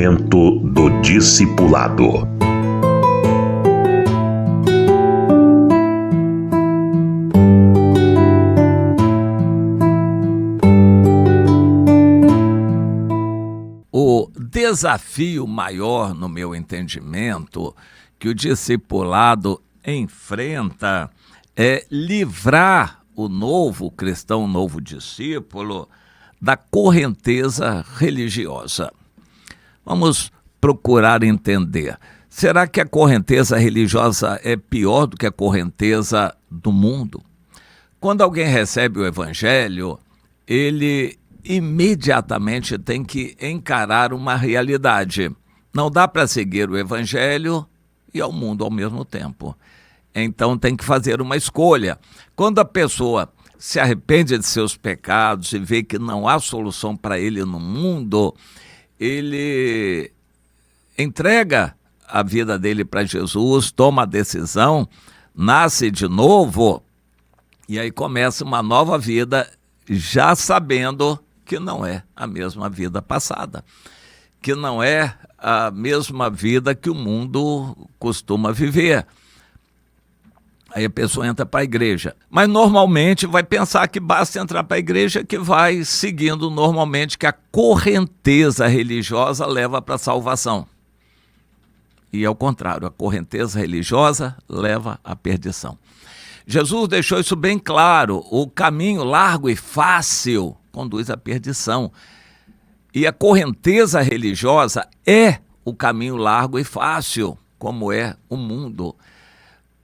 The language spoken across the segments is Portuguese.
Momento do Discipulado. O desafio maior, no meu entendimento, que o discipulado enfrenta é livrar o novo cristão, o novo discípulo, da correnteza religiosa. Vamos procurar entender. Será que a correnteza religiosa é pior do que a correnteza do mundo? Quando alguém recebe o evangelho, ele imediatamente tem que encarar uma realidade. Não dá para seguir o evangelho e ao mundo ao mesmo tempo. Então tem que fazer uma escolha. Quando a pessoa se arrepende de seus pecados e vê que não há solução para ele no mundo, ele entrega a vida dele para Jesus, toma a decisão, nasce de novo e aí começa uma nova vida, já sabendo que não é a mesma vida passada, que não é a mesma vida que o mundo costuma viver. Aí a pessoa entra para a igreja, mas normalmente vai pensar que basta entrar para a igreja, que vai seguindo normalmente, que a correnteza religiosa leva para a salvação. E ao contrário, a correnteza religiosa leva à perdição. Jesus deixou isso bem claro: o caminho largo e fácil conduz à perdição. E a correnteza religiosa é o caminho largo e fácil, como é o mundo.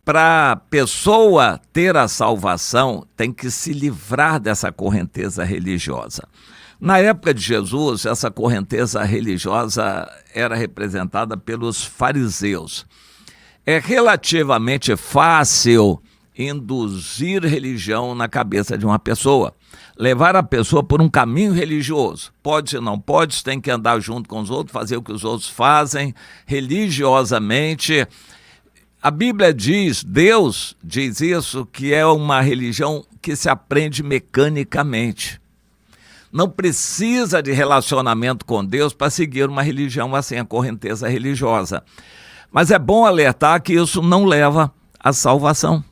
Para a pessoa ter a salvação, tem que se livrar dessa correnteza religiosa. Na época de Jesus, essa correnteza religiosa era representada pelos fariseus. É relativamente fácil induzir religião na cabeça de uma pessoa, levar a pessoa por um caminho religioso. Pode, não pode, tem que andar junto com os outros, fazer o que os outros fazem religiosamente. A Bíblia diz, Deus diz isso, que é uma religião que se aprende mecanicamente. Não precisa de relacionamento com Deus para seguir uma religião assim, a correnteza religiosa. Mas é bom alertar que isso não leva à salvação.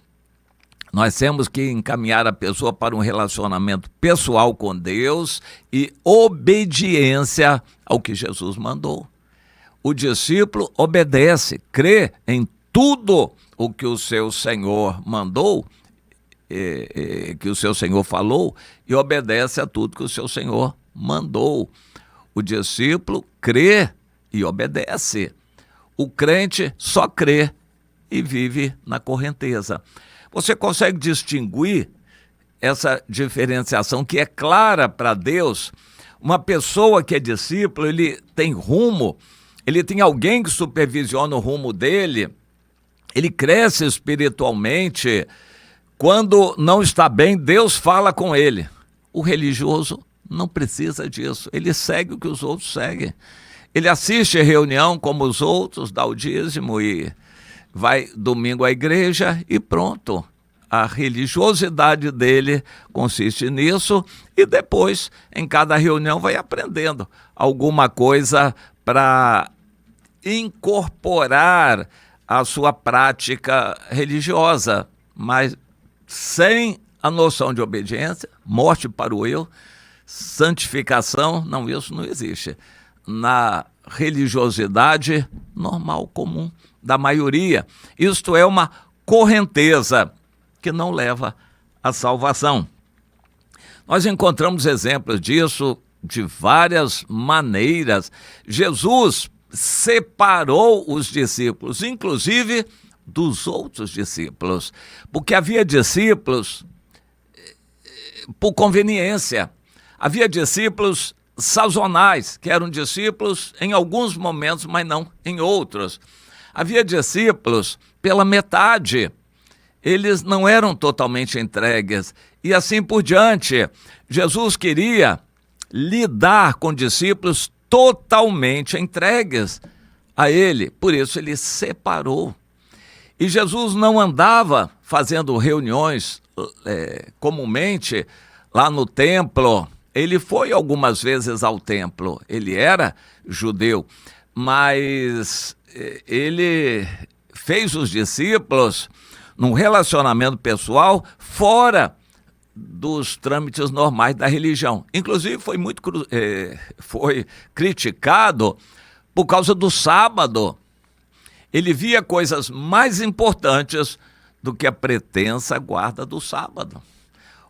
Nós temos que encaminhar a pessoa para um relacionamento pessoal com Deus e obediência ao que Jesus mandou. O discípulo obedece, crê em tudo o que o seu Senhor mandou, que o seu Senhor falou, e obedece a tudo que o seu Senhor mandou. O discípulo crê e obedece. O crente só crê e vive na correnteza. Você consegue distinguir essa diferenciação que é clara para Deus? Uma pessoa que é discípulo, ele tem rumo, ele tem alguém que supervisiona o rumo dele, ele cresce espiritualmente. Quando não está bem, Deus fala com ele. O religioso não precisa disso, ele segue o que os outros seguem. Ele assiste a reunião como os outros, dá o dízimo e vai domingo à igreja e pronto. A religiosidade dele consiste nisso e depois, em cada reunião, vai aprendendo alguma coisa para incorporar a sua prática religiosa, mas sem a noção de obediência, morte para o eu, santificação, não, isso não existe. Na religiosidade normal, comum, da maioria. Isto é uma correnteza que não leva à salvação. Nós encontramos exemplos disso de várias maneiras. Jesus separou os discípulos, inclusive dos outros discípulos, porque havia discípulos por conveniência, havia discípulos sazonais, que eram discípulos em alguns momentos, mas não em outros. Havia discípulos pela metade, eles não eram totalmente entregues, e assim por diante. Jesus queria lidar com discípulos totalmente entregues a ele, por isso ele separou. E Jesus não andava fazendo reuniões comumente lá no templo. Ele foi algumas vezes ao templo, ele era judeu, mas ele fez os discípulos num relacionamento pessoal fora dos trâmites normais da religião. Inclusive foi criticado por causa do sábado. Ele via coisas mais importantes do que a pretensa guarda do sábado.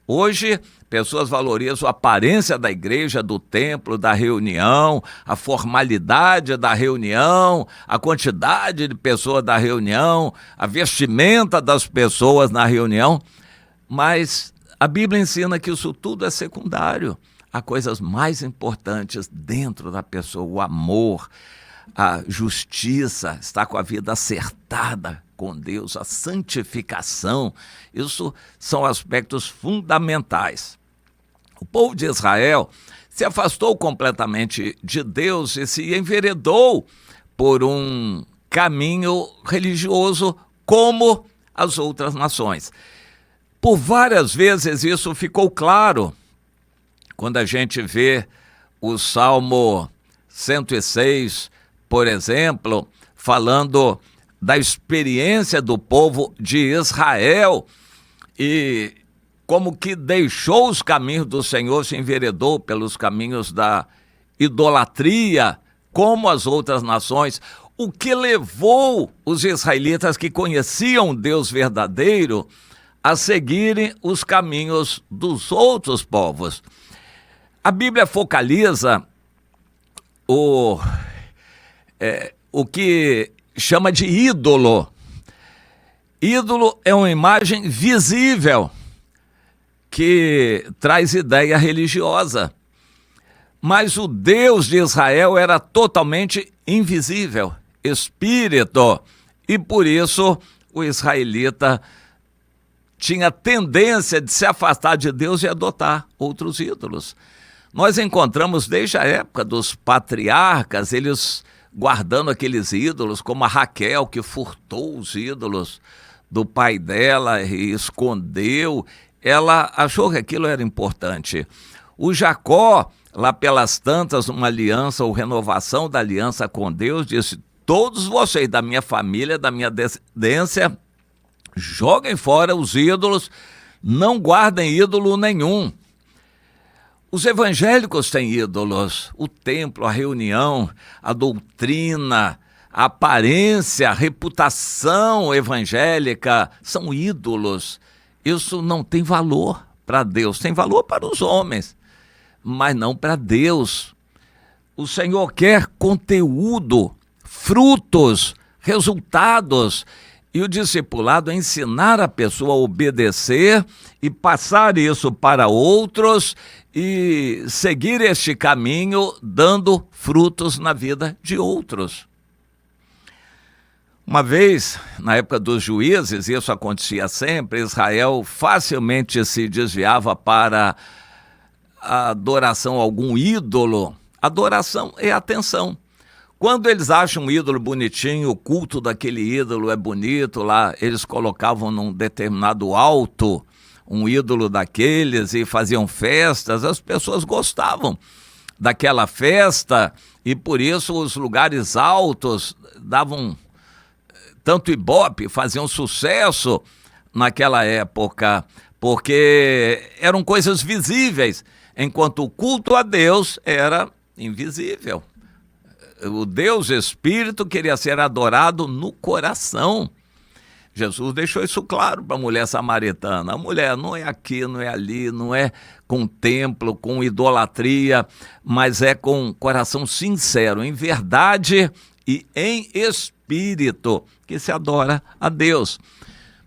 Hoje, pessoas valorizam a aparência da igreja, do templo, da reunião, a formalidade da reunião, a quantidade de pessoas da reunião, a vestimenta das pessoas na reunião, mas a Bíblia ensina que isso tudo é secundário. Há coisas mais importantes dentro da pessoa, o amor, a justiça, estar com a vida acertada com Deus, a santificação. Isso são aspectos fundamentais. O povo de Israel se afastou completamente de Deus e se enveredou por um caminho religioso como as outras nações. Por várias vezes isso ficou claro quando a gente vê o Salmo 106, por exemplo, falando da experiência do povo de Israel e como que deixou os caminhos do Senhor, se enveredou pelos caminhos da idolatria, como as outras nações, o que levou os israelitas que conheciam Deus verdadeiro a seguirem os caminhos dos outros povos. A Bíblia focaliza o que chama de ídolo. Ídolo é uma imagem visível que traz ideia religiosa. Mas o Deus de Israel era totalmente invisível, espírito, e por isso o israelita tinha tendência de se afastar de Deus e adotar outros ídolos. Nós encontramos desde a época dos patriarcas, eles guardando aqueles ídolos, como a Raquel, que furtou os ídolos do pai dela e escondeu. Ela achou que aquilo era importante. O Jacó, lá pelas tantas, uma aliança ou renovação da aliança com Deus, disse: todos vocês da minha família, da minha descendência, joguem fora os ídolos, não guardem ídolo nenhum. Os evangélicos têm ídolos, o templo, a reunião, a doutrina, a aparência, a reputação evangélica são ídolos. Isso não tem valor para Deus, tem valor para os homens, mas não para Deus. O Senhor quer conteúdo, frutos, resultados. E o discipulado é ensinar a pessoa a obedecer e passar isso para outros e seguir este caminho dando frutos na vida de outros. Uma vez, na época dos juízes, isso acontecia sempre, Israel facilmente se desviava para a adoração a algum ídolo. Adoração é atenção. Quando eles acham um ídolo bonitinho, o culto daquele ídolo é bonito, lá eles colocavam num determinado alto um ídolo daqueles e faziam festas, as pessoas gostavam daquela festa e por isso os lugares altos davam tanto ibope, faziam sucesso naquela época, porque eram coisas visíveis, enquanto o culto a Deus era invisível. O Deus Espírito queria ser adorado no coração. Jesus deixou isso claro para a mulher samaritana. A mulher não é aqui, não é ali, não é com templo, com idolatria, mas é com coração sincero, em verdade e em espírito, que se adora a Deus.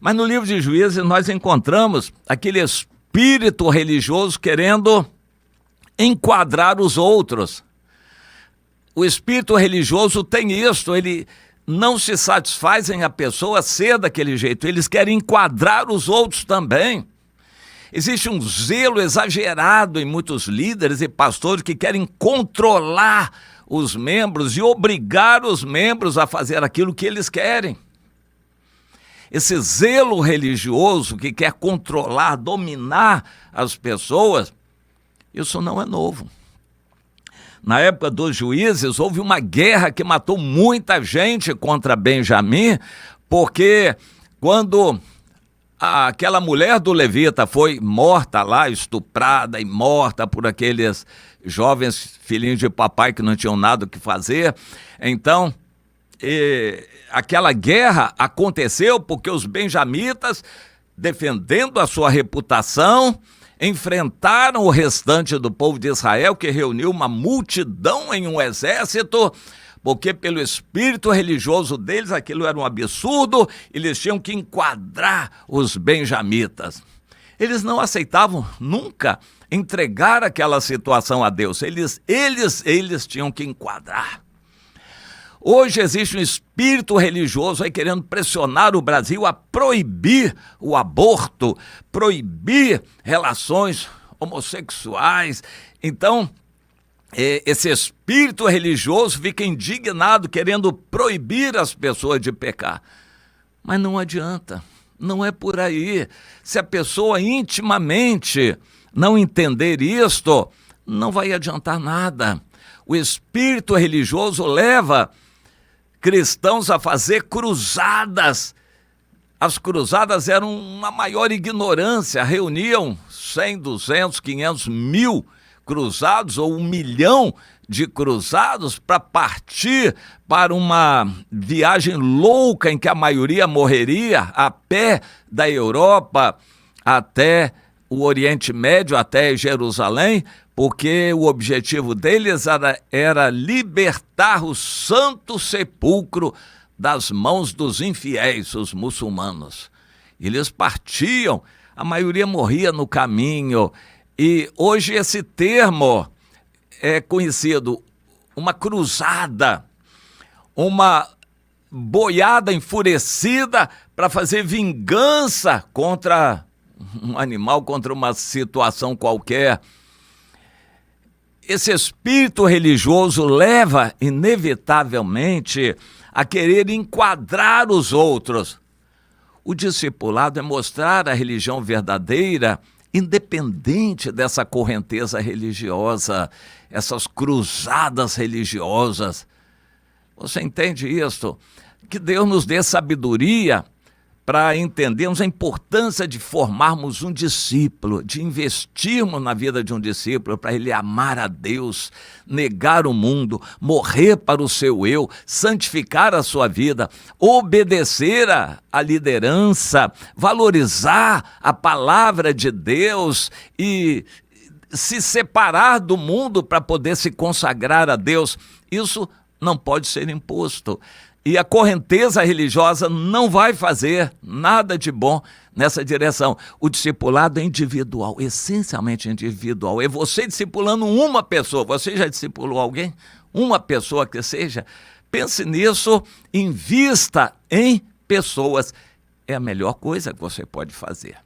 Mas no livro de Juízes nós encontramos aquele espírito religioso querendo enquadrar os outros. O espírito religioso tem isso, ele não se satisfaz em a pessoa ser daquele jeito, eles querem enquadrar os outros também. Existe um zelo exagerado em muitos líderes e pastores que querem controlar os membros e obrigar os membros a fazer aquilo que eles querem. Esse zelo religioso que quer controlar, dominar as pessoas, isso não é novo. Na época dos juízes, houve uma guerra que matou muita gente contra Benjamim, porque quando aquela mulher do levita foi morta lá, estuprada e morta por aqueles jovens filhinhos de papai que não tinham nada o que fazer, então aquela guerra aconteceu porque os benjamitas, defendendo a sua reputação, enfrentaram o restante do povo de Israel, que reuniu uma multidão em um exército, porque pelo espírito religioso deles aquilo era um absurdo, eles tinham que enquadrar os benjamitas. Eles não aceitavam nunca entregar aquela situação a Deus, eles tinham que enquadrar. Hoje existe um espírito religioso aí querendo pressionar o Brasil a proibir o aborto, proibir relações homossexuais. Então, esse espírito religioso fica indignado, querendo proibir as pessoas de pecar. Mas não adianta, não é por aí. Se a pessoa intimamente não entender isto, não vai adiantar nada. O espírito religioso leva cristãos a fazer cruzadas. As cruzadas eram uma maior ignorância, reuniam 100, 200, 500 mil cruzados ou 1 milhão de cruzados para partir para uma viagem louca em que a maioria morreria a pé da Europa até o Oriente Médio, até Jerusalém, porque o objetivo deles era libertar o Santo Sepulcro das mãos dos infiéis, os muçulmanos. Eles partiam, a maioria morria no caminho. E hoje esse termo é conhecido, uma cruzada, uma boiada enfurecida para fazer vingança contra um animal, contra uma situação qualquer. Esse espírito religioso leva, inevitavelmente, a querer enquadrar os outros. O discipulado é mostrar a religião verdadeira, independente dessa correnteza religiosa, essas cruzadas religiosas. Você entende isso? Que Deus nos dê sabedoria para entendermos a importância de formarmos um discípulo, de investirmos na vida de um discípulo para ele amar a Deus, negar o mundo, morrer para o seu eu, santificar a sua vida, obedecer à liderança, valorizar a palavra de Deus e se separar do mundo para poder se consagrar a Deus. Isso não pode ser imposto. E a correnteza religiosa não vai fazer nada de bom nessa direção. O discipulado é individual, essencialmente individual. É você discipulando uma pessoa. Você já discipulou alguém? Uma pessoa que seja? Pense nisso, invista em pessoas. É a melhor coisa que você pode fazer.